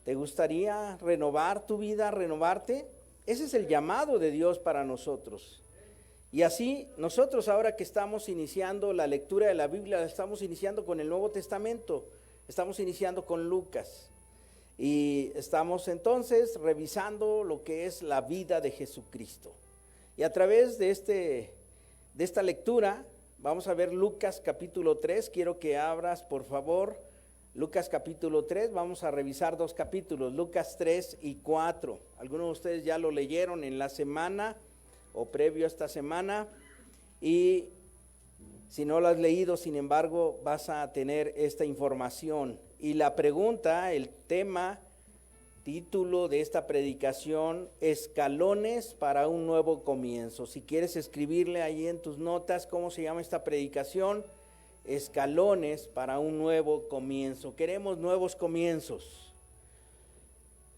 ¿Te gustaría renovar tu vida, renovarte? Ese es el llamado de Dios para nosotros. Y así nosotros ahora que estamos iniciando la lectura de la Biblia, estamos iniciando con el Nuevo Testamento, estamos iniciando con Lucas. Y estamos entonces revisando lo que es la vida de Jesucristo. Y a través de esta lectura vamos a ver Lucas capítulo 3. Quiero que abras, por favor, Lucas capítulo 3. Vamos a revisar dos capítulos, Lucas 3 y 4. Algunos de ustedes ya lo leyeron en la semana o previo a esta semana. Y si no lo has leído, sin embargo, vas a tener esta información. Y la pregunta, el tema, título de esta predicación, escalones para un nuevo comienzo. Si quieres escribirle ahí en tus notas cómo se llama esta predicación, escalones para un nuevo comienzo. Queremos nuevos comienzos.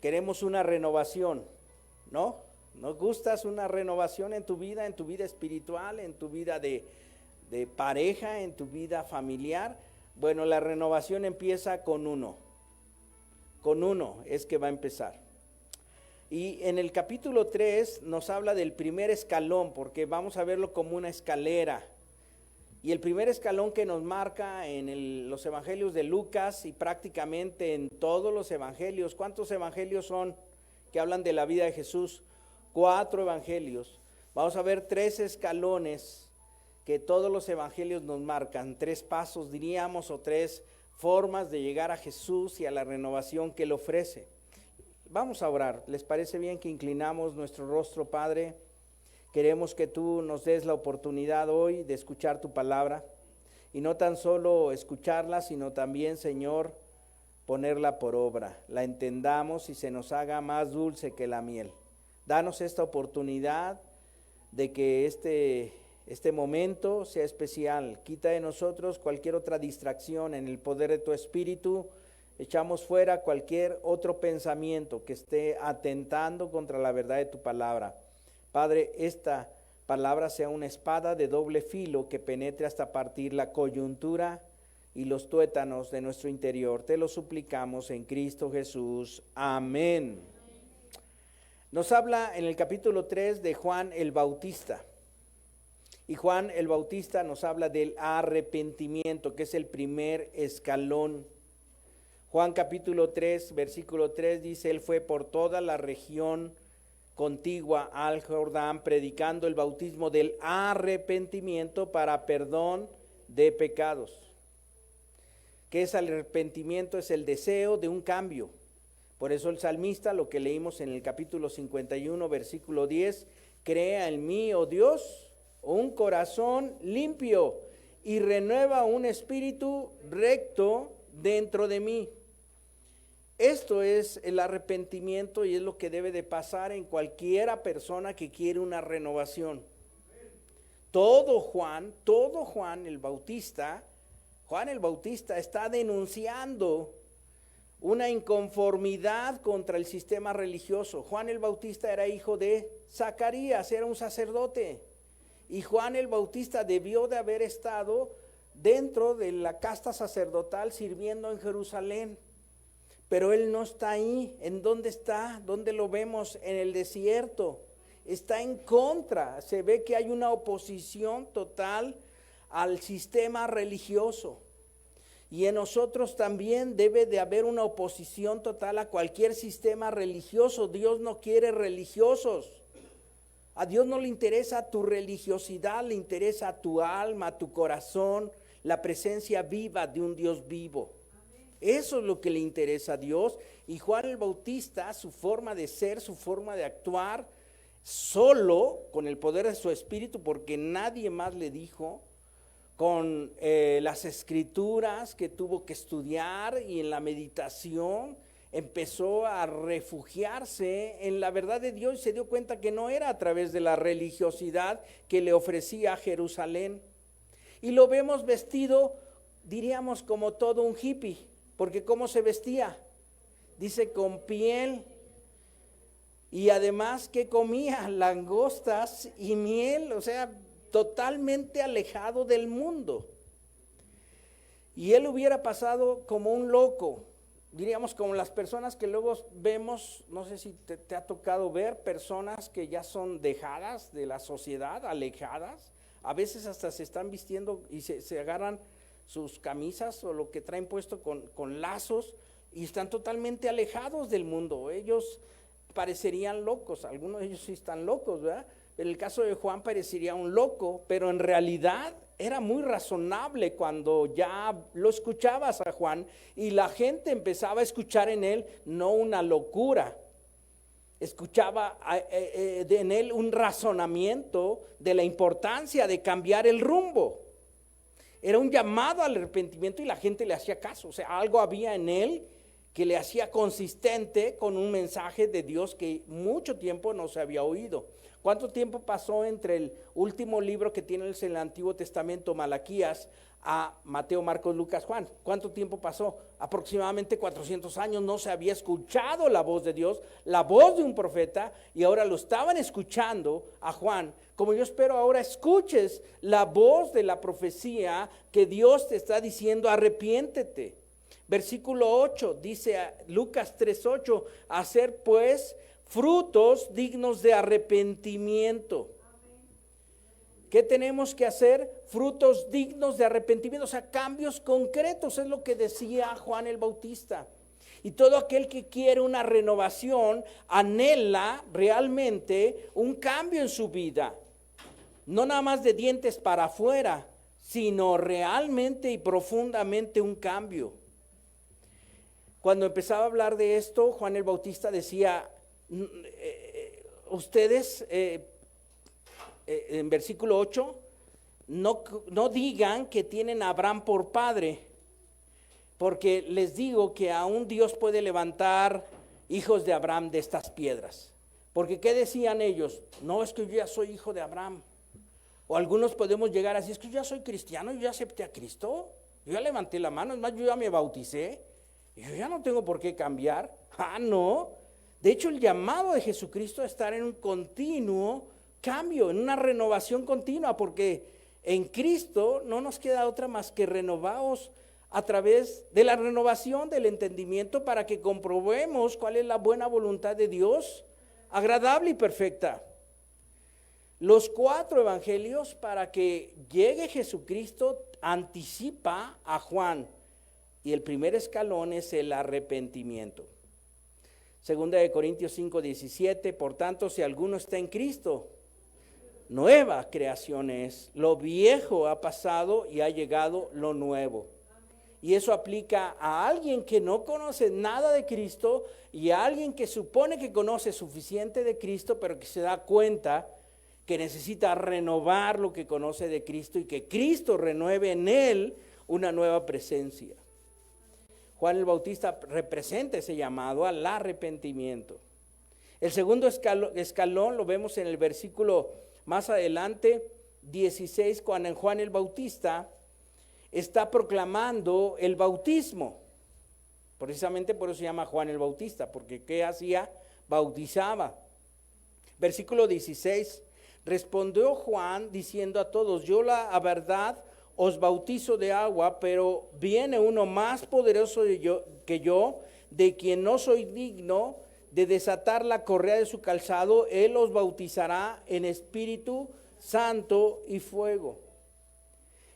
Queremos una renovación, ¿no? ¿Nos gustas una renovación en tu vida espiritual, en tu vida de pareja, en tu vida familiar? Bueno, la renovación empieza con uno es que va a empezar. Y en el capítulo 3 nos habla del primer escalón, porque vamos a verlo como una escalera. Y el primer escalón que nos marca en los evangelios de Lucas y prácticamente en todos los evangelios. ¿Cuántos evangelios son que hablan de la vida de Jesús? 4 evangelios. Vamos a ver 3 escalones que todos los evangelios nos marcan, 3 pasos diríamos, o 3 formas de llegar a Jesús y a la renovación que Él ofrece. Vamos a orar. ¿Les parece bien que inclinamos nuestro rostro, Padre? Queremos que tú nos des la oportunidad hoy de escuchar tu palabra, y no tan solo escucharla, sino también, Señor, ponerla por obra, la entendamos y se nos haga más dulce que la miel. Danos esta oportunidad de que este momento sea especial. Quita de nosotros cualquier otra distracción. En el poder de tu Espíritu echamos fuera cualquier otro pensamiento que esté atentando contra la verdad de tu palabra. Padre, esta palabra sea una espada de doble filo que penetre hasta partir la coyuntura y los tuétanos de nuestro interior. Te lo suplicamos en Cristo Jesús. Amén. Nos habla en el capítulo 3 de Juan el Bautista. Y Juan el Bautista nos habla del arrepentimiento, que es el primer escalón. Juan capítulo 3, versículo 3 dice: Él fue por toda la región contigua al Jordán, predicando el bautismo del arrepentimiento para perdón de pecados. ¿Qué es el arrepentimiento? Es el deseo de un cambio. Por eso el salmista, lo que leímos en el capítulo 51, versículo 10, crea en mí, oh Dios, un corazón limpio y renueva un espíritu recto dentro de mí. Esto es el arrepentimiento y es lo que debe de pasar en cualquiera persona que quiere una renovación. Todo Juan el Bautista está denunciando una inconformidad contra el sistema religioso. Juan el Bautista era hijo de Zacarías, era un sacerdote. Y Juan el Bautista debió de haber estado dentro de la casta sacerdotal sirviendo en Jerusalén. Pero él no está ahí. ¿En dónde está? ¿Dónde lo vemos? En el desierto. Está en contra. Se ve que hay una oposición total al sistema religioso. Y en nosotros también debe de haber una oposición total a cualquier sistema religioso. Dios no quiere religiosos. A Dios no le interesa tu religiosidad, le interesa tu alma, tu corazón, la presencia viva de un Dios vivo. Eso es lo que le interesa a Dios. Y Juan el Bautista, su forma de ser, su forma de actuar, solo con el poder de su espíritu, porque nadie más le dijo, con las escrituras que tuvo que estudiar y en la meditación, empezó a refugiarse en la verdad de Dios y se dio cuenta que no era a través de la religiosidad que le ofrecía Jerusalén. Y lo vemos vestido, diríamos, como todo un hippie, porque ¿cómo se vestía? Dice, con piel, y además que comía langostas y miel, o sea, totalmente alejado del mundo. Y él hubiera pasado como un loco. diríamos como las personas que luego vemos, no sé si te ha tocado ver, personas que ya son dejadas de la sociedad, alejadas, a veces hasta se están vistiendo y se agarran sus camisas o lo que traen puesto con lazos y están totalmente alejados del mundo. Ellos parecerían locos, algunos de ellos sí están locos, ¿verdad? En el caso de Juan parecería un loco, pero en realidad era muy razonable cuando ya lo escuchabas a Juan y la gente empezaba a escuchar en él no una locura, escuchaba en él un razonamiento de la importancia de cambiar el rumbo. Era un llamado al arrepentimiento y la gente le hacía caso, o sea, algo había en él que le hacía consistente con un mensaje de Dios que mucho tiempo no se había oído. ¿Cuánto tiempo pasó entre el último libro que tienes en el Antiguo Testamento, Malaquías, a Mateo, Marcos, Lucas, Juan? ¿Cuánto tiempo pasó? Aproximadamente 400 años. No se había escuchado la voz de Dios, la voz de un profeta, y ahora lo estaban escuchando a Juan. Como yo espero ahora escuches la voz de la profecía que Dios te está diciendo, arrepiéntete. Versículo 8, dice Lucas 3:8, hacer pues frutos dignos de arrepentimiento. ¿Qué tenemos que hacer? Frutos dignos de arrepentimiento, o sea, cambios concretos, es lo que decía Juan el Bautista. Y todo aquel que quiere una renovación anhela realmente un cambio en su vida. No nada más de dientes para afuera, sino realmente y profundamente un cambio. Cuando empezaba a hablar de esto, Juan el Bautista decía, ustedes, en versículo 8, no digan que tienen a Abraham por padre, porque les digo que aún Dios puede levantar hijos de Abraham de estas piedras. Porque ¿qué decían ellos? No, es que yo ya soy hijo de Abraham. O algunos podemos llegar así, es que yo ya soy cristiano, yo ya acepté a Cristo, yo ya levanté la mano, es más, yo ya me bauticé. Yo ya no tengo por qué cambiar. No. De hecho, el llamado de Jesucristo es estar en un continuo cambio, en una renovación continua, porque en Cristo no nos queda otra más que renovaos a través de la renovación del entendimiento para que comprobemos cuál es la buena voluntad de Dios, agradable y perfecta. Los 4 evangelios, para que llegue Jesucristo, anticipa a Juan. Y el primer escalón es el arrepentimiento. Segunda de Corintios 5:17, por tanto, si alguno está en Cristo, nueva creación es. Lo viejo ha pasado y ha llegado lo nuevo. Y eso aplica a alguien que no conoce nada de Cristo y a alguien que supone que conoce suficiente de Cristo, pero que se da cuenta que necesita renovar lo que conoce de Cristo y que Cristo renueve en él una nueva presencia. Juan el Bautista representa ese llamado al arrepentimiento. El segundo escalón lo vemos en el versículo más adelante, 16, cuando Juan el Bautista está proclamando el bautismo. Precisamente por eso se llama Juan el Bautista, porque ¿qué hacía? Bautizaba. Versículo 16, respondió Juan diciendo a todos, yo la verdad os bautizo de agua, pero viene uno más poderoso que yo, de quien no soy digno de desatar la correa de su calzado. Él os bautizará en Espíritu Santo y fuego.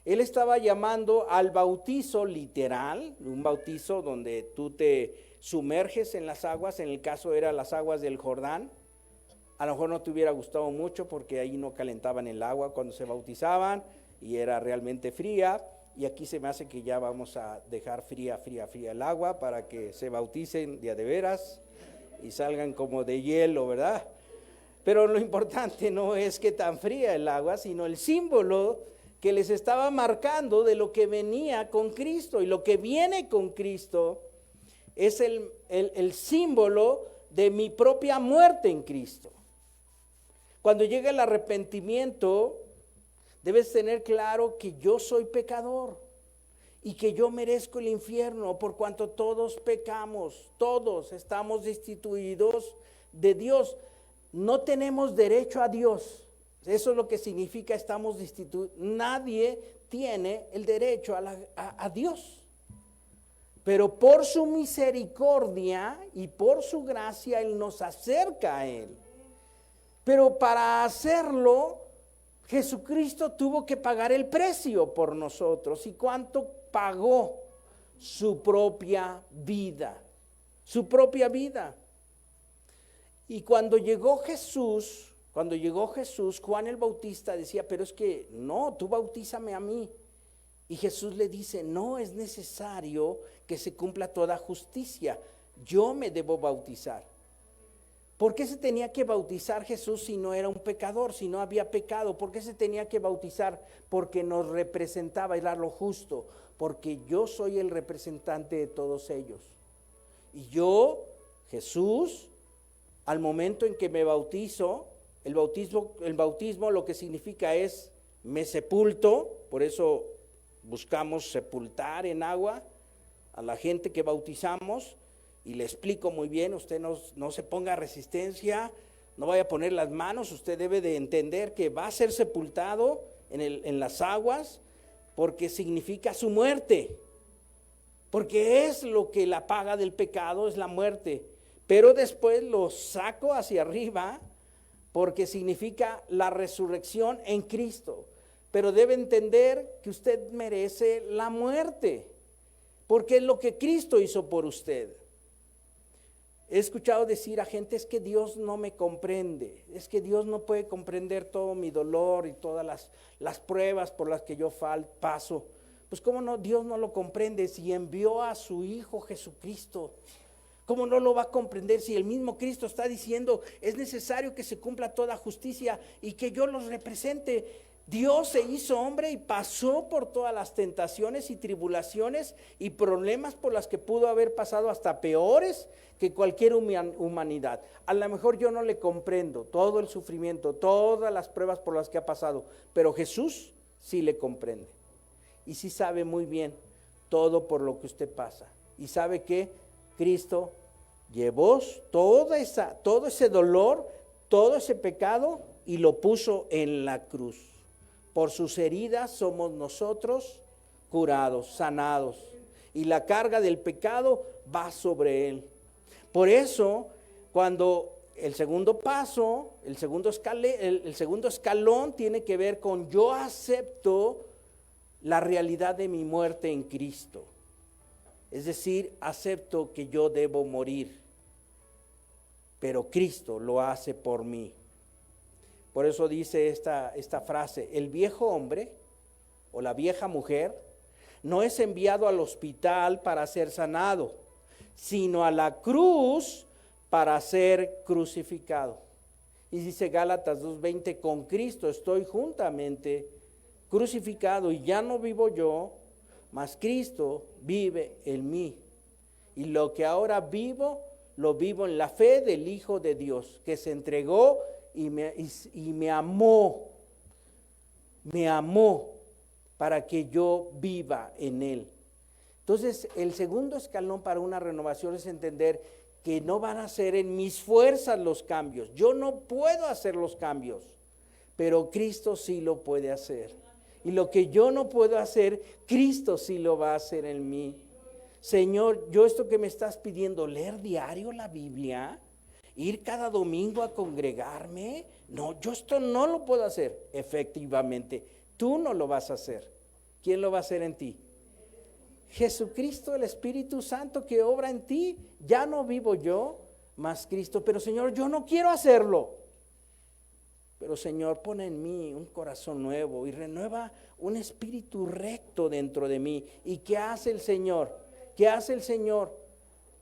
Él estaba llamando al bautizo literal, un bautizo donde tú te sumerges en las aguas, en el caso eran las aguas del Jordán. A lo mejor no te hubiera gustado mucho porque ahí no calentaban el agua cuando se bautizaban y era realmente fría, y aquí se me hace que ya vamos a dejar fría el agua para que se bauticen de a de veras y salgan como de hielo, ¿verdad? Pero lo importante no es que tan fría el agua, sino el símbolo que les estaba marcando de lo que venía con Cristo, y lo que viene con Cristo es el símbolo de mi propia muerte en Cristo. Cuando llega el arrepentimiento, debes tener claro que yo soy pecador y que yo merezco el infierno por cuanto todos pecamos, todos estamos destituidos de Dios. No tenemos derecho a Dios. Eso es lo que significa estamos destituidos. Nadie tiene el derecho a Dios. pero por su misericordia y por su gracia Él nos acerca a Él. Pero para hacerlo, Jesucristo tuvo que pagar el precio por nosotros. ¿Y cuánto pagó? Su propia vida. Su propia vida. Y cuando llegó Jesús, Juan el Bautista decía, pero es que no, tú bautízame a mí. Y Jesús le dice, no es necesario que se cumpla toda justicia, yo me debo bautizar. ¿Por qué se tenía que bautizar Jesús si no era un pecador, si no había pecado? ¿Por qué se tenía que bautizar? Porque nos representaba, era lo justo, porque yo soy el representante de todos ellos. Y yo, Jesús, al momento en que me bautizo, el bautismo lo que significa es, me sepulto, por eso buscamos sepultar en agua a la gente que bautizamos, y le explico muy bien, usted no se ponga resistencia, no vaya a poner las manos, usted debe de entender que va a ser sepultado en las aguas, porque significa su muerte, porque es lo que la paga del pecado, es la muerte, pero después lo saco hacia arriba, porque significa la resurrección en Cristo. Pero debe entender que usted merece la muerte, porque es lo que Cristo hizo por usted. He escuchado decir a gente, es que Dios no me comprende, es que Dios no puede comprender todo mi dolor y todas las pruebas por las que yo paso. Pues cómo no, Dios no lo comprende si envió a su Hijo Jesucristo. ¿Cómo no lo va a comprender si el mismo Cristo está diciendo, es necesario que se cumpla toda justicia y que yo los represente? Dios se hizo hombre y pasó por todas las tentaciones y tribulaciones y problemas por las que pudo haber pasado, hasta peores que cualquier humanidad. A lo mejor yo no le comprendo todo el sufrimiento, todas las pruebas por las que ha pasado, pero Jesús sí le comprende. Y sí sabe muy bien todo por lo que usted pasa. Y sabe que Cristo llevó todo ese dolor, todo ese pecado y lo puso en la cruz. Por sus heridas somos nosotros curados, sanados. Y la carga del pecado va sobre Él. Por eso, cuando el segundo paso, el segundo escalón tiene que ver con yo acepto la realidad de mi muerte en Cristo. Es decir, acepto que yo debo morir, pero Cristo lo hace por mí. Por eso dice esta frase, el viejo hombre o la vieja mujer no es enviado al hospital para ser sanado, sino a la cruz para ser crucificado. Y dice Gálatas 2:20, con Cristo estoy juntamente crucificado y ya no vivo yo, mas Cristo vive en mí. Y lo que ahora vivo, lo vivo en la fe del Hijo de Dios, que se entregó y me amó para que yo viva en Él. Entonces, el segundo escalón para una renovación es entender que no van a ser en mis fuerzas los cambios. Yo no puedo hacer los cambios, pero Cristo sí lo puede hacer. Y lo que yo no puedo hacer, Cristo sí lo va a hacer en mí. Señor, yo esto que me estás pidiendo, leer diario la Biblia, ir cada domingo a congregarme, no, yo esto no lo puedo hacer. Efectivamente, tú no lo vas a hacer. ¿Quién lo va a hacer en ti? Jesucristo, el Espíritu Santo que obra en ti. Ya no vivo yo, mas Cristo. Pero Señor, yo no quiero hacerlo. Pero Señor, pon en mí un corazón nuevo y renueva un espíritu recto dentro de mí. ¿Y qué hace el Señor? ¿Qué hace el Señor?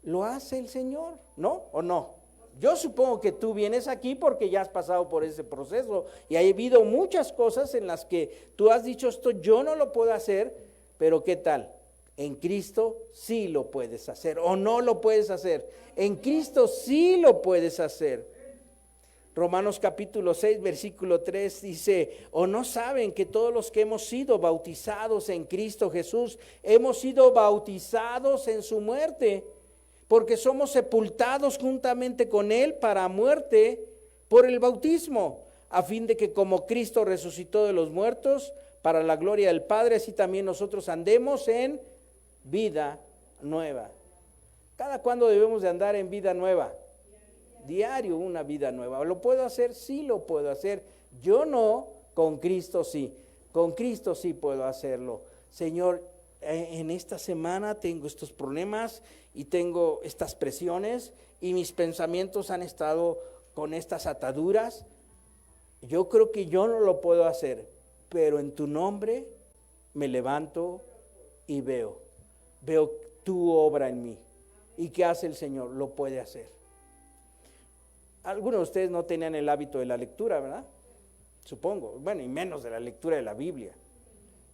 ¿Lo hace el Señor? ¿No o no? Yo supongo que tú vienes aquí porque ya has pasado por ese proceso y ha habido muchas cosas en las que tú has dicho, esto yo no lo puedo hacer, pero ¿qué tal? En Cristo sí lo puedes hacer o no lo puedes hacer. En Cristo sí lo puedes hacer. Romanos capítulo 6, versículo 3 dice, ¿o no saben que todos los que hemos sido bautizados en Cristo Jesús, hemos sido bautizados en su muerte? Porque somos sepultados juntamente con Él para muerte por el bautismo, a fin de que como Cristo resucitó de los muertos, para la gloria del Padre, así también nosotros andemos en vida nueva. ¿Cada cuándo debemos de andar en vida nueva? Diario una vida nueva. ¿Lo puedo hacer? Sí lo puedo hacer. Yo no, con Cristo sí. Con Cristo sí puedo hacerlo. Señor, en esta semana tengo estos problemas y tengo estas presiones y mis pensamientos han estado con estas ataduras. Yo creo que yo no lo puedo hacer, pero en tu nombre me levanto y veo tu obra en mí. ¿Y qué hace el Señor? Lo puede hacer. Algunos de ustedes no tenían el hábito de la lectura, ¿verdad? Supongo. Bueno, y menos de la lectura de la Biblia.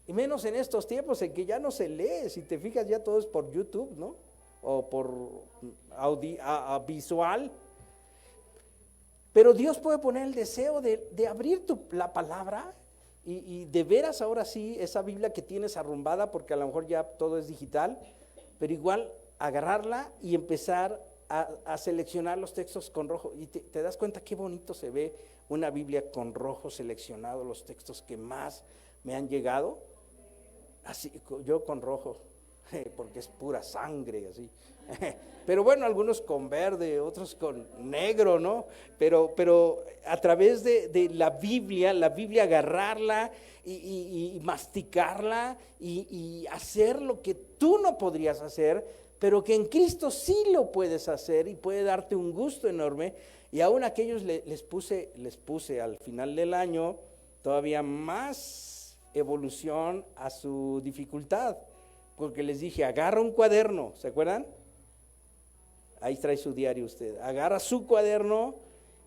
Y menos en estos tiempos en que ya no se lee. Si te fijas, ya todo es por YouTube, ¿no? O por visual. Pero Dios puede poner el deseo de abrir la palabra y de veras ahora sí, esa Biblia que tienes arrumbada, porque a lo mejor ya todo es digital, pero igual agarrarla y empezar a seleccionar los textos con rojo. Y te das cuenta qué bonito se ve una Biblia con rojo seleccionado, los textos que más me han llegado. Así, yo con rojo, porque es pura sangre, así. Pero bueno, algunos con verde, otros con negro, ¿no? Pero a través de la Biblia agarrarla y masticarla y hacer lo que tú no podrías hacer, pero que en Cristo sí lo puedes hacer y puede darte un gusto enorme. Y aún a aquellos les puse al final del año todavía más evolución a su dificultad, porque les dije, agarra un cuaderno, ¿se acuerdan? Ahí trae su diario usted, agarra su cuaderno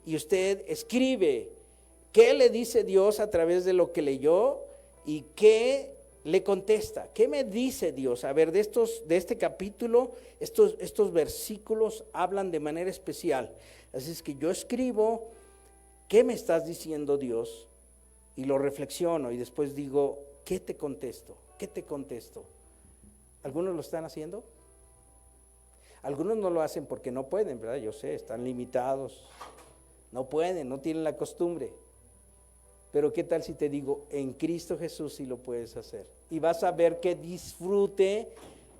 y usted escribe qué le dice Dios a través de lo que leyó y qué le contesta. ¿Qué me dice Dios? A ver, de este capítulo, estos versículos hablan de manera especial. Así es que yo escribo, ¿qué me estás diciendo Dios? Y lo reflexiono y después digo, ¿qué te contesto? ¿Qué te contesto? ¿Algunos lo están haciendo? Algunos no lo hacen porque no pueden, ¿verdad? Yo sé, están limitados, no pueden, no tienen la costumbre. Pero ¿qué tal si te digo, en Cristo Jesús sí lo puedes hacer? Y vas a ver que disfrute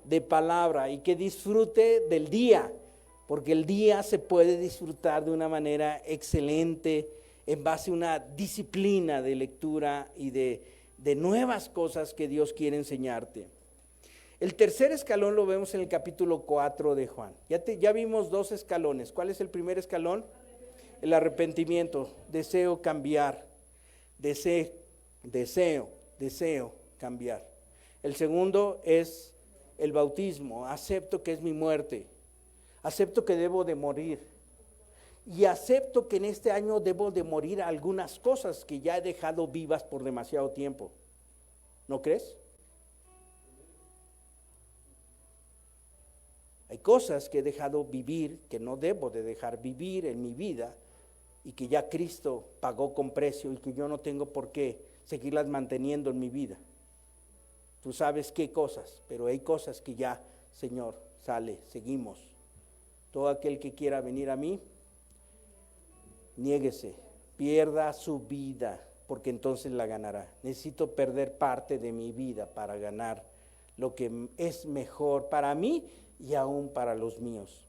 de palabra y que disfrute del día, porque el día se puede disfrutar de una manera excelente en base a una disciplina de lectura y de nuevas cosas que Dios quiere enseñarte. El tercer escalón lo vemos en el capítulo 4 de Juan. Ya vimos 2 escalones. ¿Cuál es el primer escalón? El arrepentimiento, deseo cambiar. Deseo cambiar. El segundo es el bautismo. Acepto que es mi muerte. Acepto que debo de morir. Y acepto que en este año debo de morir a algunas cosas que ya he dejado vivas por demasiado tiempo. ¿No crees? Hay cosas que he dejado vivir, que no debo de dejar vivir en mi vida y que ya Cristo pagó con precio y que yo no tengo por qué seguirlas manteniendo en mi vida. Tú sabes qué cosas, pero hay cosas que ya, Señor, seguimos. Todo aquel que quiera venir a mí, niéguese, pierda su vida, porque entonces la ganará. Necesito perder parte de mi vida para ganar lo que es mejor para mí y aún para los míos.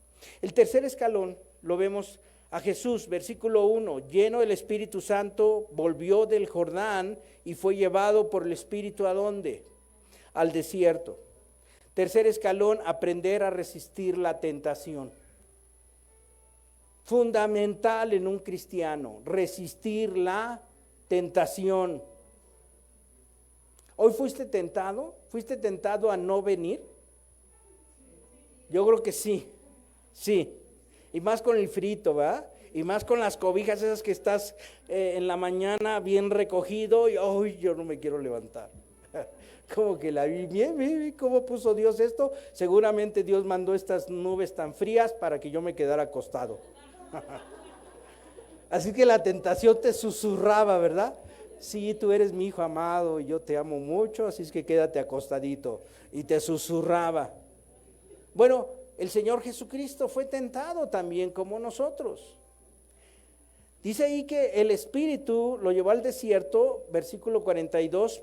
El tercer escalón lo vemos a Jesús, versículo 1, lleno del Espíritu Santo, volvió del Jordán y fue llevado por el Espíritu ¿a dónde? Al desierto. Tercer escalón, aprender a resistir la tentación. Fundamental en un cristiano, resistir la tentación. ¿Hoy fuiste tentado? ¿Fuiste tentado a no venir? Yo creo que sí. Y más con el frito, ¿verdad? Y más con las cobijas esas que estás en la mañana bien recogido y ¡ay, yo no me quiero levantar! Como que la vi bien, ¿cómo puso Dios esto? Seguramente Dios mandó estas nubes tan frías para que yo me quedara acostado. Así que la tentación te susurraba, ¿verdad? Sí, tú eres mi hijo amado y yo te amo mucho, así es que quédate acostadito. Y te susurraba. Bueno, el Señor Jesucristo fue tentado también como nosotros. Dice ahí que el Espíritu lo llevó al desierto, versículo 42,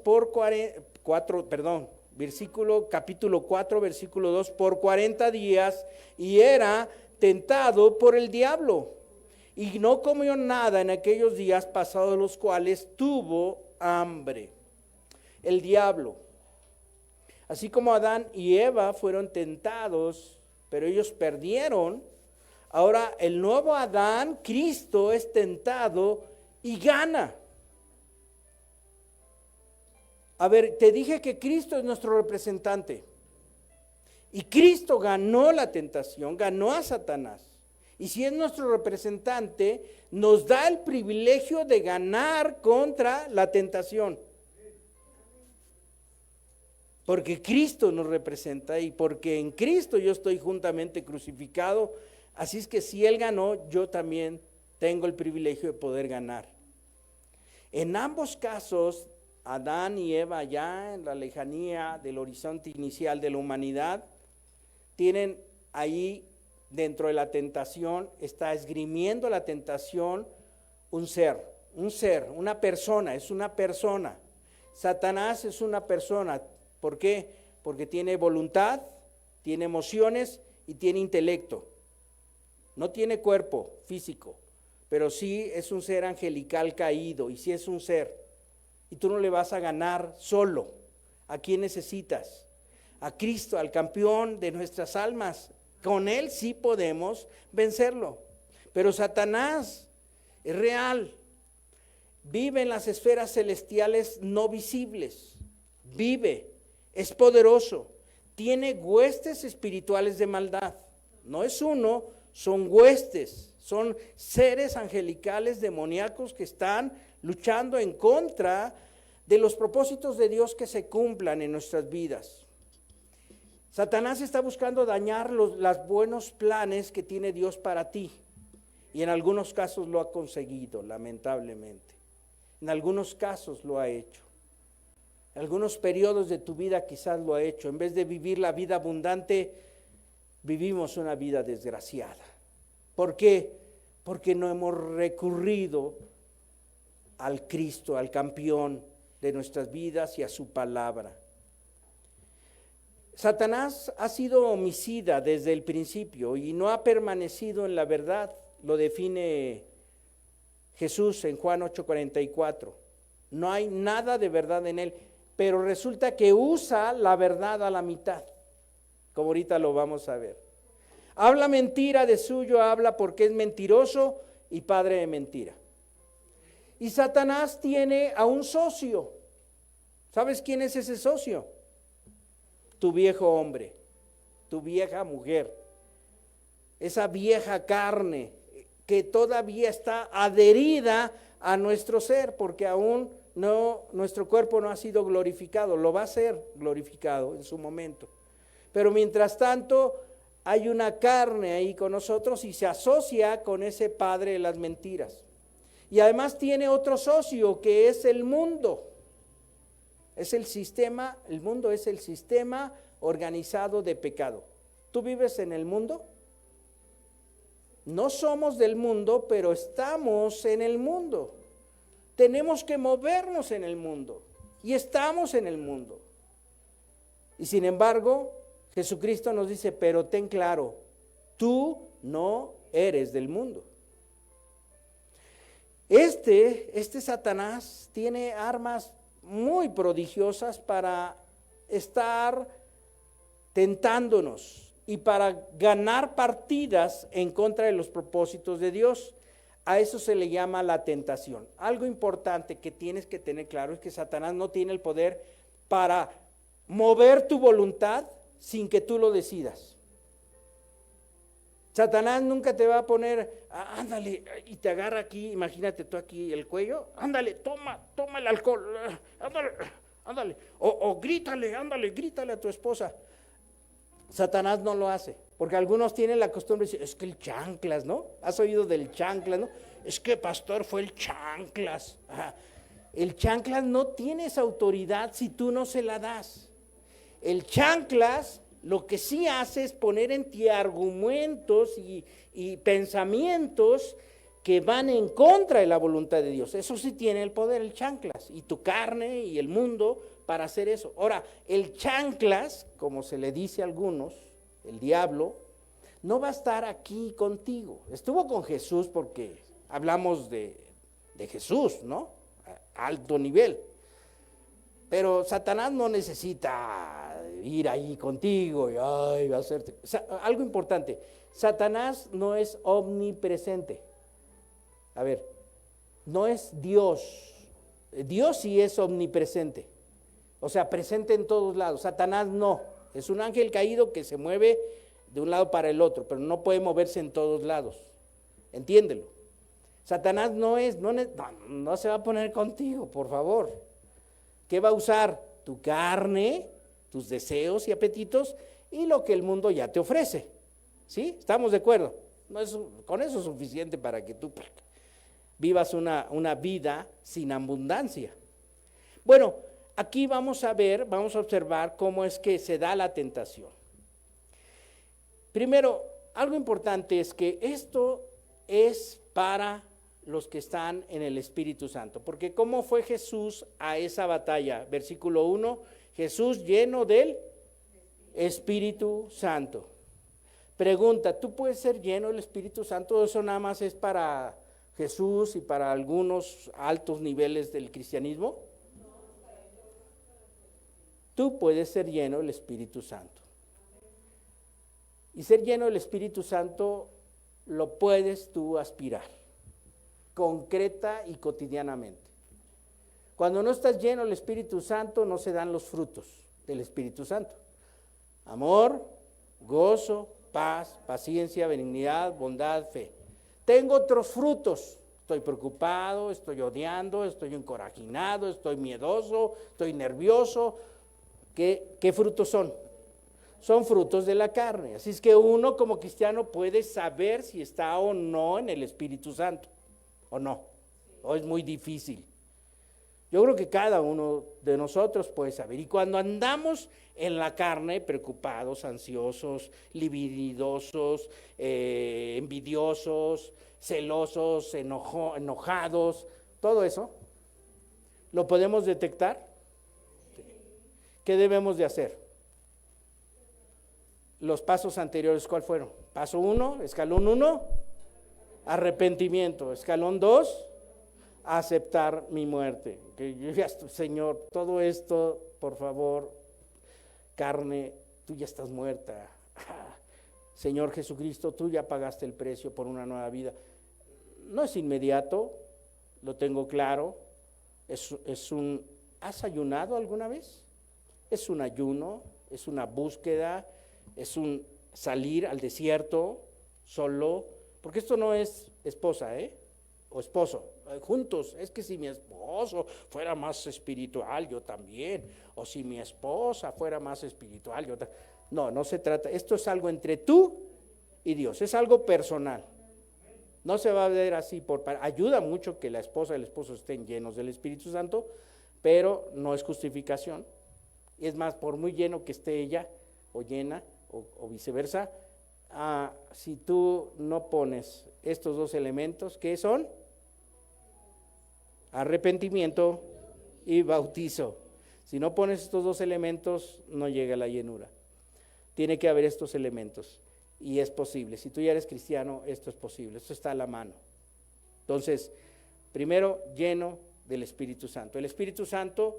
capítulo 4, versículo 2, por 40 días, y era tentado por el diablo, y no comió nada en aquellos días, pasados los cuales tuvo hambre. El diablo. Así como Adán y Eva fueron tentados, pero ellos perdieron, ahora el nuevo Adán, Cristo, es tentado y gana. A ver, te dije que Cristo es nuestro representante. Y Cristo ganó la tentación, ganó a Satanás. Y si es nuestro representante, nos da el privilegio de ganar contra la tentación. Porque Cristo nos representa y porque en Cristo yo estoy juntamente crucificado. Así es que si Él ganó, yo también tengo el privilegio de poder ganar. En ambos casos, Adán y Eva, ya en la lejanía del horizonte inicial de la humanidad, tienen ahí dentro de la tentación, está esgrimiendo la tentación un ser, una persona, es una persona. Satanás es una persona. ¿Por qué? Porque tiene voluntad, tiene emociones y tiene intelecto. No tiene cuerpo físico, pero sí es un ser angelical caído, y sí es un ser. Y tú no le vas a ganar solo. ¿A quién necesitas? A Cristo, al campeón de nuestras almas. Con Él sí podemos vencerlo. Pero Satanás es real. Vive en las esferas celestiales no visibles. Vive, es poderoso. Tiene huestes espirituales de maldad. No es uno, son huestes. Son seres angelicales demoníacos que están luchando en contra de los propósitos de Dios que se cumplan en nuestras vidas. Satanás está buscando dañar los buenos planes que tiene Dios para ti, y en algunos casos lo ha conseguido, lamentablemente. En algunos casos lo ha hecho. En algunos periodos de tu vida quizás lo ha hecho. En vez de vivir la vida abundante, vivimos una vida desgraciada. ¿Por qué? Porque no hemos recurrido al Cristo, al campeón de nuestras vidas y a su palabra. Satanás ha sido homicida desde el principio y no ha permanecido en la verdad. Lo define Jesús en Juan 8:44. No hay nada de verdad en él, pero resulta que usa la verdad a la mitad, como ahorita lo vamos a ver. Habla mentira, de suyo habla porque es mentiroso y padre de mentira. Y Satanás tiene a un socio. ¿Sabes quién es ese socio? Tu viejo hombre, tu vieja mujer, esa vieja carne que todavía está adherida a nuestro ser, porque aún no, nuestro cuerpo no ha sido glorificado, lo va a ser glorificado en su momento. Pero mientras tanto, hay una carne ahí con nosotros y se asocia con ese padre de las mentiras. Y además tiene otro socio que es el mundo. Es el sistema, el mundo es el sistema organizado de pecado. ¿Tú vives en el mundo? No somos del mundo, pero estamos en el mundo. Tenemos que movernos en el mundo y estamos en el mundo. Y sin embargo, Jesucristo nos dice, pero ten claro, tú no eres del mundo. Este Satanás tiene armas muy prodigiosas para estar tentándonos y para ganar partidas en contra de los propósitos de Dios. A eso se le llama la tentación. Algo importante que tienes que tener claro es que Satanás no tiene el poder para mover tu voluntad sin que tú lo decidas. Satanás nunca te va a poner, ándale, y te agarra aquí, imagínate tú aquí el cuello, ándale, toma el alcohol, ándale, o grítale a tu esposa. Satanás no lo hace, porque algunos tienen la costumbre de decir, es que el chanclas, ¿no? ¿Has oído del chanclas, no? Es que pastor fue el chanclas. Ajá. El chanclas no tiene esa autoridad si tú no se la das. El chanclas lo que sí hace es poner en ti argumentos y pensamientos que van en contra de la voluntad de Dios. Eso sí tiene el poder, el chanclas, y tu carne y el mundo para hacer eso. Ahora, el chanclas, como se le dice a algunos, el diablo, no va a estar aquí contigo. Estuvo con Jesús porque hablamos de Jesús, ¿no? A alto nivel. Pero Satanás no necesita ir ahí contigo y ay, va a hacerte. Algo importante, Satanás no es omnipresente. A ver, no es Dios. Dios sí es omnipresente. O sea, presente en todos lados. Satanás no. Es un ángel caído que se mueve de un lado para el otro, pero no puede moverse en todos lados. Entiéndelo. Satanás no se va a poner contigo, por favor. ¿Qué va a usar? Tu carne, tus deseos y apetitos y lo que el mundo ya te ofrece. ¿Sí? ¿Estamos de acuerdo? Con eso es suficiente para que tú vivas una vida sin abundancia. Bueno, aquí vamos a observar cómo es que se da la tentación. Primero, algo importante es que esto es para los que están en el Espíritu Santo, porque ¿cómo fue Jesús a esa batalla? Versículo 1, Jesús lleno del Espíritu Santo. Pregunta, ¿tú puedes ser lleno del Espíritu Santo? ¿Eso nada más es para Jesús y para algunos altos niveles del cristianismo? Tú puedes ser lleno del Espíritu Santo. Y ser lleno del Espíritu Santo lo puedes tú aspirar, concreta y cotidianamente. Cuando no estás lleno del Espíritu Santo, no se dan los frutos del Espíritu Santo. Amor, gozo, paz, paciencia, benignidad, bondad, fe. Tengo otros frutos. Estoy preocupado, estoy odiando, estoy encorajinado, estoy miedoso, estoy nervioso. ¿Qué frutos son? Son frutos de la carne. Así es que uno como cristiano puede saber si está o no en el Espíritu Santo, o no, o es muy difícil. Yo creo que cada uno de nosotros puede saber. Y cuando andamos en la carne, preocupados, ansiosos, libidosos, envidiosos, celosos, enojados, todo eso, ¿lo podemos detectar? ¿Qué debemos de hacer? Los pasos anteriores, ¿cuál fueron? Paso 1, escalón 1, arrepentimiento. Escalón 2, aceptar mi muerte. Que yo ya, Señor, todo esto, por favor, carne, tú ya estás muerta. Señor Jesucristo, tú ya pagaste el precio por una nueva vida. No es inmediato, lo tengo claro. ¿Has ayunado alguna vez? Es un ayuno, es una búsqueda, es un salir al desierto solo, porque esto no es esposa, o esposo, juntos. Es que si mi esposo fuera más espiritual, yo también, o si mi esposa fuera más espiritual, yo también. No se trata, esto es algo entre tú y Dios, es algo personal. No se va a ver así ayuda mucho que la esposa y el esposo estén llenos del Espíritu Santo, pero no es justificación. Es más, por muy lleno que esté ella o llena o viceversa, si tú no pones estos dos elementos, ¿qué son? Arrepentimiento y bautizo. Si no pones estos dos elementos, no llega la llenura. Tiene que haber estos elementos y es posible. Si tú ya eres cristiano, esto es posible, esto está a la mano. Entonces, primero, lleno del Espíritu Santo. El Espíritu Santo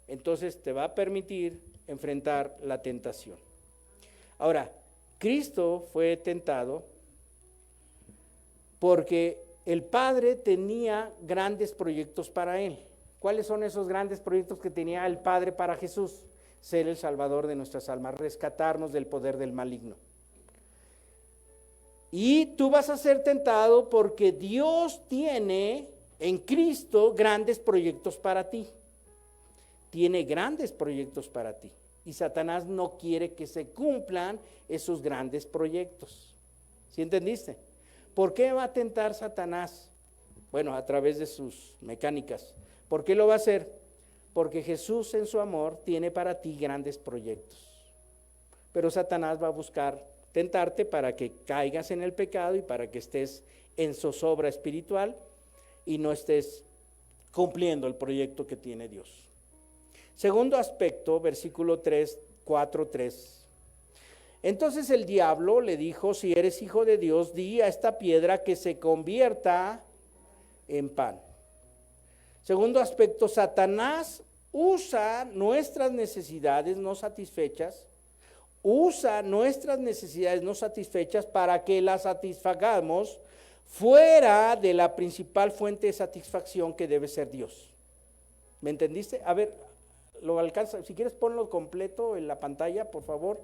entonces te va a permitir enfrentar la tentación. Ahora, Cristo fue tentado porque el Padre tenía grandes proyectos para él. ¿Cuáles son esos grandes proyectos que tenía el Padre para Jesús? Ser el Salvador de nuestras almas, rescatarnos del poder del maligno. Y tú vas a ser tentado porque Dios tiene en Cristo grandes proyectos para ti. Tiene grandes proyectos para ti. Y Satanás no quiere que se cumplan esos grandes proyectos. ¿Sí entendiste? ¿Por qué va a tentar Satanás? Bueno, a través de sus mecánicas. ¿Por qué lo va a hacer? Porque Jesús en su amor tiene para ti grandes proyectos. Pero Satanás va a buscar tentarte para que caigas en el pecado y para que estés en zozobra espiritual y no estés cumpliendo el proyecto que tiene Dios. Segundo aspecto, versículo 3, 4, 3. Entonces el diablo le dijo: si eres hijo de Dios, di a esta piedra que se convierta en pan. Segundo aspecto, Satanás usa nuestras necesidades no satisfechas, para que las satisfagamos fuera de la principal fuente de satisfacción que debe ser Dios. ¿Me entendiste? A ver, lo alcanza, si quieres ponlo completo en la pantalla, por favor,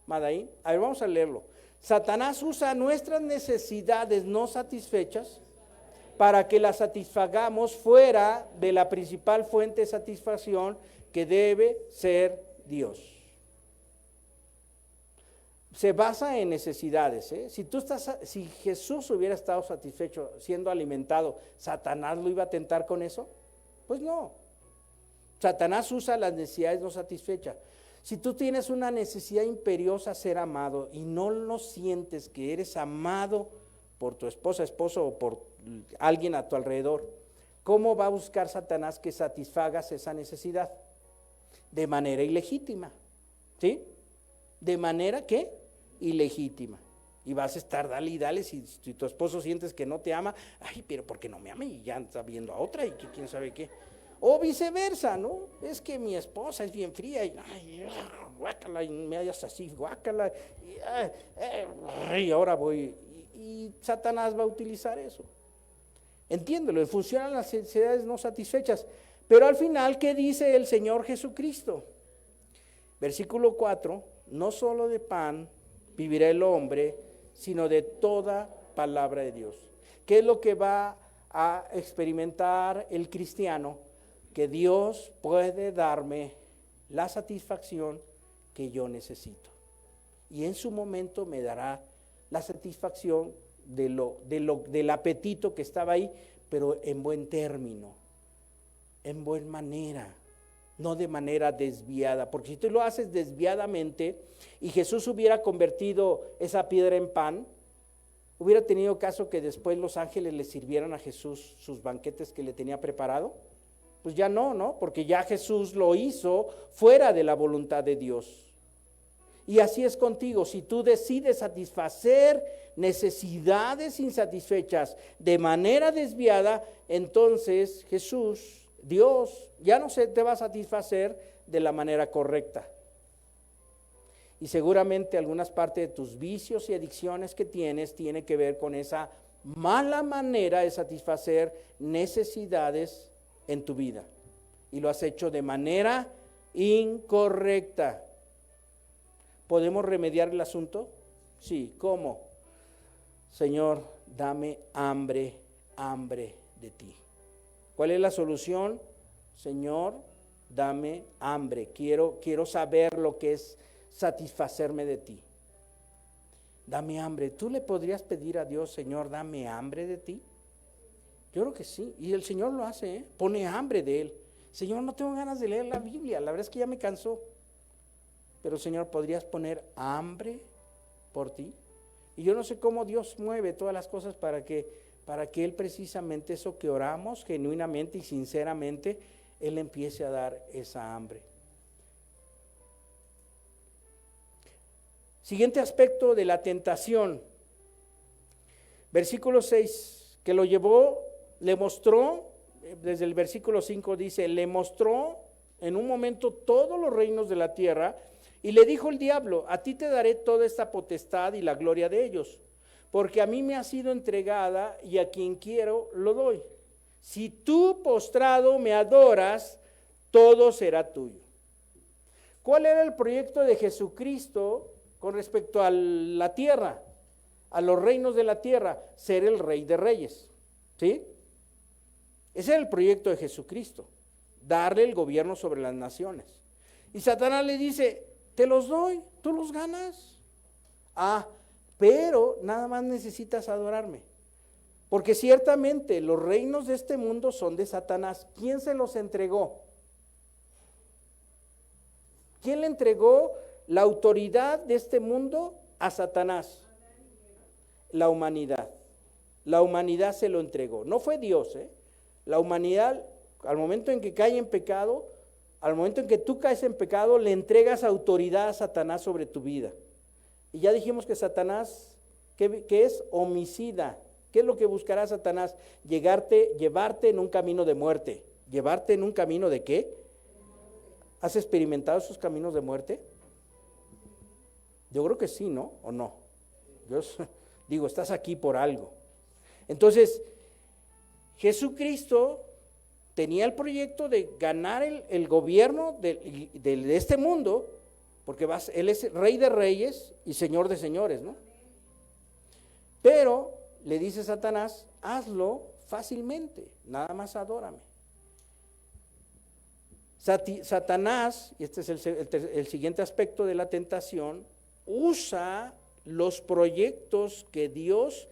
Madaín. A ver, vamos a leerlo. Satanás usa nuestras necesidades no satisfechas para que las satisfagamos fuera de la principal fuente de satisfacción que debe ser Dios. Se basa en necesidades, ¿eh? Si Jesús hubiera estado satisfecho siendo alimentado, ¿Satanás lo iba a tentar con eso? Pues no. Satanás usa las necesidades no satisfechas. Si tú tienes una necesidad imperiosa ser amado y no lo sientes que eres amado por tu esposa, esposo o por alguien a tu alrededor, ¿cómo va a buscar Satanás que satisfagas esa necesidad? De manera ilegítima, ¿sí? De manera que ilegítima. Y vas a estar dale y dale, si tu esposo sientes que no te ama, ay, pero ¿por qué no me ama? Y ya está viendo a otra y que quién sabe qué. O viceversa, ¿no? Es que mi esposa es bien fría y ay, guácala, y me hayas así, guácala, y ahora voy. Y Satanás va a utilizar eso. Entiéndelo, funcionan las necesidades no satisfechas. Pero al final, ¿qué dice el Señor Jesucristo? Versículo 4, no solo de pan vivirá el hombre, sino de toda palabra de Dios. ¿Qué es lo que va a experimentar el cristiano? Que Dios puede darme la satisfacción que yo necesito. Y en su momento me dará la satisfacción del apetito que estaba ahí, pero en buen término, en buena manera, no de manera desviada, porque si tú lo haces desviadamente y Jesús hubiera convertido esa piedra en pan, hubiera tenido caso que después los ángeles le sirvieran a Jesús sus banquetes que le tenía preparado. Pues ya no, porque ya Jesús lo hizo fuera de la voluntad de Dios. Y así es contigo, si tú decides satisfacer necesidades insatisfechas de manera desviada, entonces Jesús, Dios, ya no se te va a satisfacer de la manera correcta. Y seguramente algunas partes de tus vicios y adicciones que tienes tiene que ver con esa mala manera de satisfacer necesidades en tu vida. Y lo has hecho de manera incorrecta. ¿Podemos remediar el asunto? Sí, ¿cómo? Señor, dame hambre de ti. ¿Cuál es la solución? Señor, dame hambre. Quiero saber lo que es satisfacerme de ti. Dame hambre. ¿Tú le podrías pedir a Dios, Señor, dame hambre de ti? Yo creo que sí. Y el Señor lo hace, ¿eh? Pone hambre de Él. Señor, no tengo ganas de leer la Biblia. La verdad es que ya me cansó. Pero Señor, ¿podrías poner hambre por ti? Y yo no sé cómo Dios mueve todas las cosas para que Él precisamente eso que oramos genuinamente y sinceramente, Él empiece a dar esa hambre. Siguiente aspecto de la tentación. Versículo 6, que lo llevó, le mostró, desde el versículo 5 dice, le mostró en un momento todos los reinos de la tierra. Y le dijo el diablo, a ti te daré toda esta potestad y la gloria de ellos, porque a mí me ha sido entregada y a quien quiero lo doy. Si tú postrado me adoras, todo será tuyo. ¿Cuál era el proyecto de Jesucristo con respecto a la tierra, a los reinos de la tierra? Ser el rey de reyes, ¿sí? Ese era el proyecto de Jesucristo, darle el gobierno sobre las naciones. Y Satanás le dice, te los doy, tú los ganas. Pero nada más necesitas adorarme. Porque ciertamente los reinos de este mundo son de Satanás. ¿Quién se los entregó? ¿Quién le entregó la autoridad de este mundo a Satanás? La humanidad. La humanidad se lo entregó. No fue Dios, ¿eh? La humanidad, al momento en que cae en pecado, al momento en que tú caes en pecado, le entregas autoridad a Satanás sobre tu vida. Y ya dijimos que Satanás, ¿qué es? Homicida. ¿Qué es lo que buscará Satanás? Llevarte en un camino de muerte. ¿Llevarte en un camino de qué? ¿Has experimentado esos caminos de muerte? Yo creo que sí, ¿no? ¿O no? Yo digo, estás aquí por algo. Entonces, Jesucristo tenía el proyecto de ganar el gobierno de este mundo, porque Él es Rey de Reyes y Señor de Señores, ¿no? Pero le dice Satanás, hazlo fácilmente, nada más adórame. Satanás, y este es el siguiente aspecto de la tentación, usa los proyectos que Dios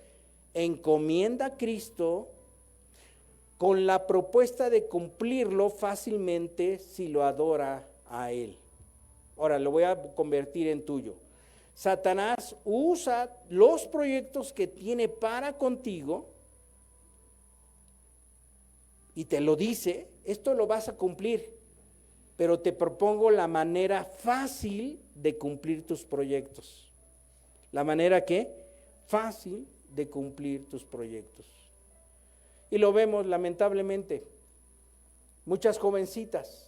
encomienda a Cristo con la propuesta de cumplirlo fácilmente si lo adora a Él. Ahora lo voy a convertir en tuyo. Satanás usa los proyectos que tiene para contigo y te lo dice, esto lo vas a cumplir, pero te propongo la manera fácil de cumplir tus proyectos. ¿La manera qué? Fácil de cumplir tus proyectos. Y lo vemos lamentablemente, muchas jovencitas.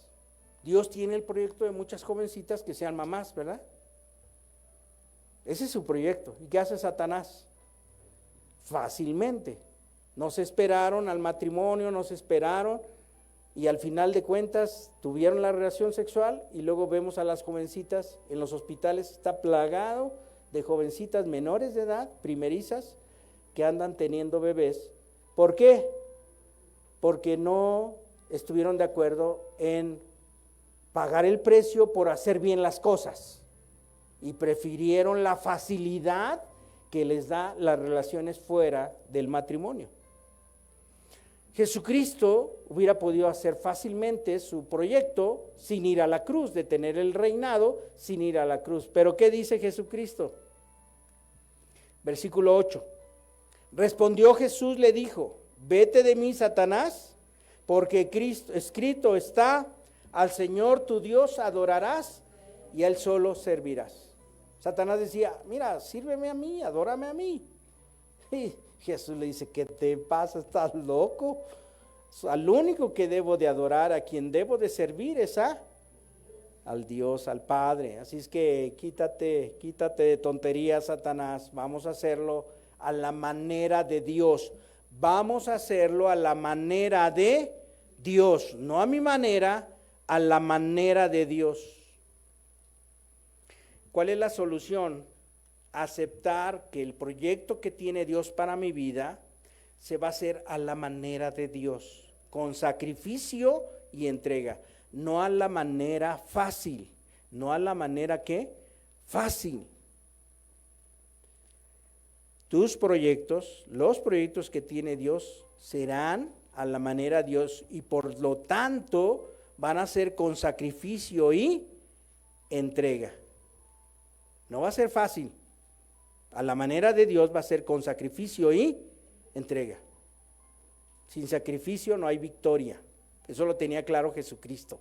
Dios tiene el proyecto de muchas jovencitas que sean mamás, ¿verdad? Ese es su proyecto. ¿Y qué hace Satanás? Fácilmente. No se esperaron al matrimonio, no se esperaron y al final de cuentas tuvieron la relación sexual y luego vemos a las jovencitas en los hospitales, está plagado de jovencitas menores de edad, primerizas, que andan teniendo bebés. ¿Por qué? Porque no estuvieron de acuerdo en pagar el precio por hacer bien las cosas y prefirieron la facilidad que les da las relaciones fuera del matrimonio. Jesucristo hubiera podido hacer fácilmente su proyecto sin ir a la cruz, de tener el reinado sin ir a la cruz. Pero ¿qué dice Jesucristo? Versículo 8. Respondió Jesús, le dijo, vete de mí, Satanás, porque escrito está, al Señor tu Dios adorarás y a Él solo servirás. Satanás decía, mira, sírveme a mí, adórame a mí. Y Jesús le dice, ¿qué te pasa? ¿Estás loco? Al único que debo de adorar, a quien debo de servir es al Dios, al Padre. Así es que quítate de tonterías, Satanás. Vamos a hacerlo a la manera de Dios. Vamos a hacerlo a la manera de Dios, no a mi manera, a la manera de Dios. ¿Cuál es la solución? Aceptar que el proyecto que tiene Dios para mi vida se va a hacer a la manera de Dios, con sacrificio y entrega, no a la manera fácil, no a la manera ¿qué? Fácil. Tus proyectos, los proyectos que tiene Dios, serán a la manera de Dios y por lo tanto van a ser con sacrificio y entrega. No va a ser fácil. A la manera de Dios va a ser con sacrificio y entrega. Sin sacrificio no hay victoria. Eso lo tenía claro Jesucristo.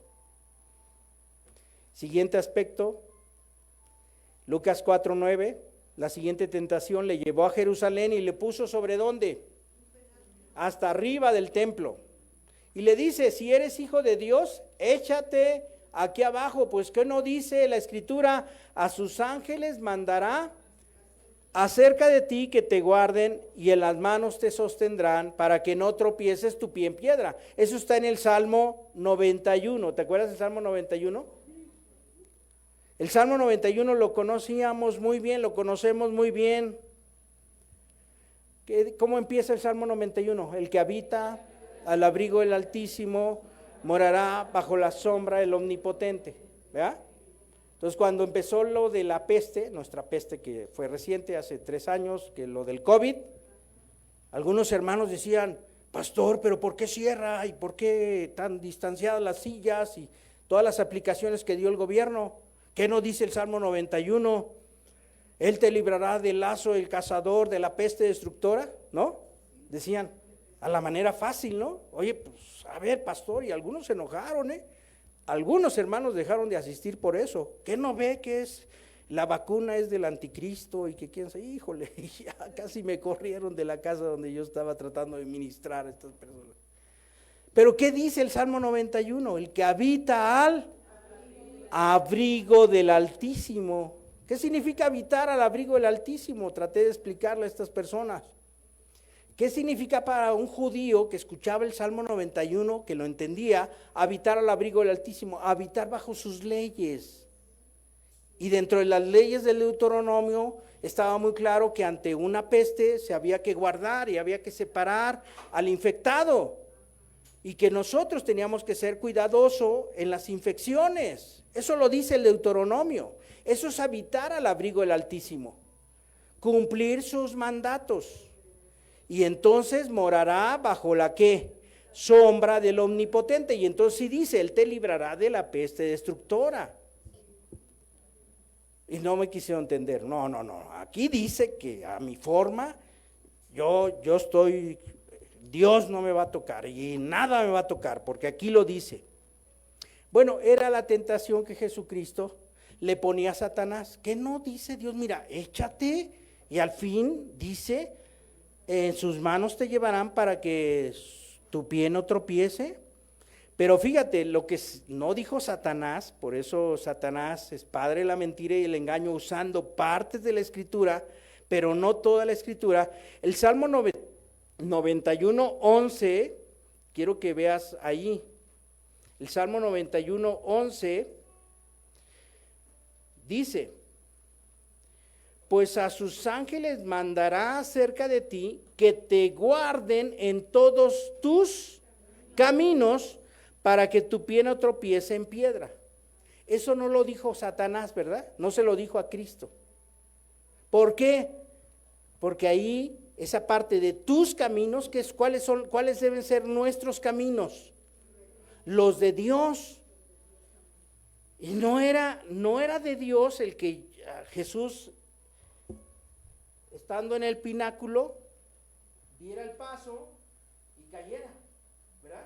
Siguiente aspecto, Lucas 4:9. La siguiente tentación le llevó a Jerusalén y le puso sobre ¿dónde? Hasta arriba del templo. Y le dice, si eres hijo de Dios, échate aquí abajo, pues ¿qué no dice la Escritura? A sus ángeles mandará acerca de ti que te guarden y en las manos te sostendrán para que no tropieces tu pie en piedra. Eso está en el Salmo 91. ¿Te acuerdas del Salmo 91? El Salmo 91 lo conocíamos muy bien, lo conocemos muy bien. ¿Cómo empieza el Salmo 91? El que habita al abrigo del Altísimo morará bajo la sombra del Omnipotente. ¿Verdad? Entonces cuando empezó lo de la peste, nuestra peste que fue reciente, hace 3 años, que lo del COVID, algunos hermanos decían, pastor, pero ¿por qué cierra? ¿Y por qué tan distanciadas las sillas? Y todas las aplicaciones que dio el gobierno. ¿Qué no dice el Salmo 91? Él te librará del lazo del cazador, de la peste destructora, ¿no? Decían, a la manera fácil, ¿no? Oye, pues, a ver, pastor, y algunos se enojaron, ¿eh? Algunos hermanos dejaron de asistir por eso. ¿Qué no ve que es la vacuna es del anticristo y que quién sabe? Híjole, ya casi me corrieron de la casa donde yo estaba tratando de ministrar a estas personas. Pero ¿qué dice el Salmo 91? El que habita al abrigo del Altísimo. ¿Qué significa habitar al abrigo del Altísimo? Traté de explicarle a estas personas. ¿Qué significa para un judío que escuchaba el Salmo 91, que lo entendía, habitar al abrigo del Altísimo? Habitar bajo sus leyes. Y dentro de las leyes del Deuteronomio estaba muy claro que ante una peste se había que guardar y había que separar al infectado. Y que nosotros teníamos que ser cuidadosos en las infecciones. Eso lo dice el Deuteronomio. Eso es habitar al abrigo del Altísimo. Cumplir sus mandatos. Y entonces morará bajo la ¿qué? Sombra del Omnipotente. Y entonces sí dice, Él te librará de la peste destructora. Y no me quisieron entender. No. Aquí dice que a mi forma, yo estoy, Dios no me va a tocar y nada me va a tocar, porque aquí lo dice. Bueno, era la tentación que Jesucristo le ponía a Satanás. ¿Qué no dice Dios? Mira, échate, y al fin dice, en sus manos te llevarán para que tu pie no tropiece. Pero fíjate, lo que no dijo Satanás, por eso Satanás es padre de la mentira y el engaño, usando partes de la Escritura, pero no toda la Escritura. El Salmo 91, 11, quiero que veas ahí. El Salmo 91, 11 dice, pues a sus ángeles mandará acerca de ti que te guarden en todos tus caminos para que tu pie no tropiece en piedra. Eso no lo dijo Satanás, ¿verdad? No se lo dijo a Cristo. ¿Por qué? Porque ahí esa parte de tus caminos, ¿cuáles deben ser nuestros caminos? Los de Dios. Y no era de Dios el que Jesús, estando en el pináculo, diera el paso y cayera, ¿verdad?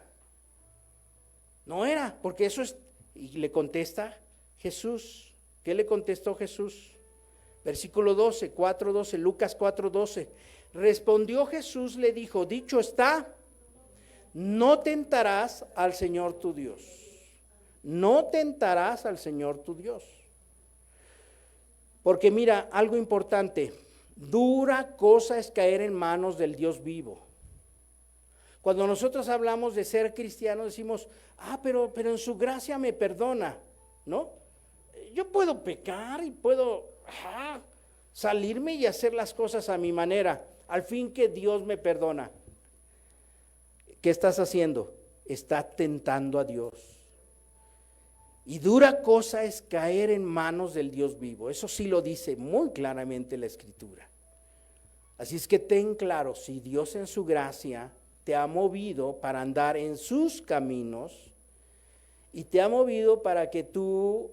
No era, porque eso es, y le contesta Jesús. ¿Qué le contestó Jesús? Versículo 12, 4:12, Lucas 4:12. Respondió Jesús, le dijo, dicho está, no tentarás al Señor tu Dios. No tentarás al Señor tu Dios. Porque mira, algo importante, dura cosa es caer en manos del Dios vivo. Cuando nosotros hablamos de ser cristianos decimos, pero en su gracia me perdona, ¿no? Yo puedo pecar y puedo salirme y hacer las cosas a mi manera, al fin que Dios me perdona. ¿Qué estás haciendo? Estás tentando a Dios. Y dura cosa es caer en manos del Dios vivo. Eso sí lo dice muy claramente la Escritura. Así es que ten claro, si Dios en su gracia te ha movido para andar en sus caminos y te ha movido para que tú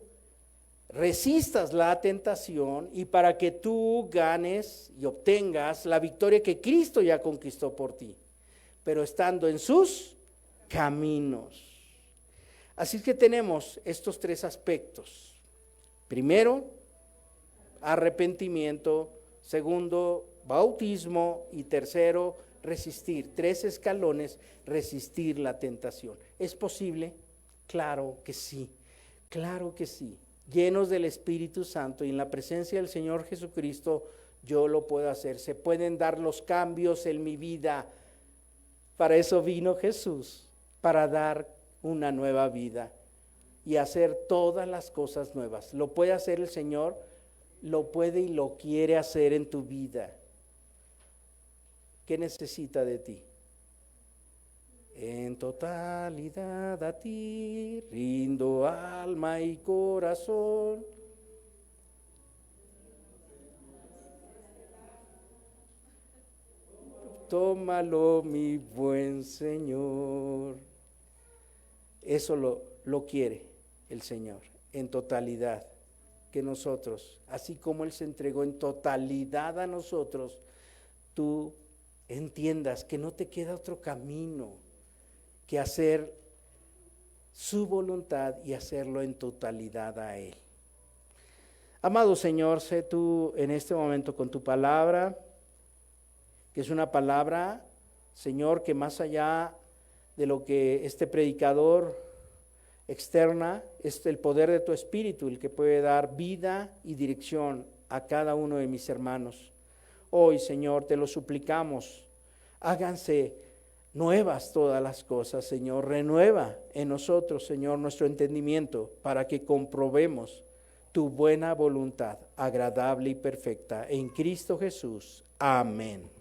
resistas la tentación y para que tú ganes y obtengas la victoria que Cristo ya conquistó por ti, pero estando en sus caminos. Así que tenemos estos tres aspectos. Primero, arrepentimiento. Segundo, bautismo. Y tercero, resistir. 3 escalones, resistir la tentación. ¿Es posible? Claro que sí. Claro que sí. Llenos del Espíritu Santo y en la presencia del Señor Jesucristo, yo lo puedo hacer. Se pueden dar los cambios en mi vida. Para eso vino Jesús, para dar una nueva vida y hacer todas las cosas nuevas. Lo puede hacer el Señor, lo puede y lo quiere hacer en tu vida. ¿Qué necesita de ti? En totalidad a ti rindo alma y corazón. Tómalo, mi buen Señor. Eso lo quiere el Señor, en totalidad. que nosotros, así como Él se entregó en totalidad a nosotros, tú entiendas que no te queda otro camino que hacer su voluntad y hacerlo en totalidad a Él. Amado Señor, sé tú en este momento con tu palabra, que es una palabra, Señor, que más allá de lo que este predicador externa, es el poder de tu Espíritu el que puede dar vida y dirección a cada uno de mis hermanos. Hoy, Señor, te lo suplicamos, háganse nuevas todas las cosas, Señor, renueva en nosotros, Señor, nuestro entendimiento para que comprobemos tu buena voluntad, agradable y perfecta, en Cristo Jesús. Amén.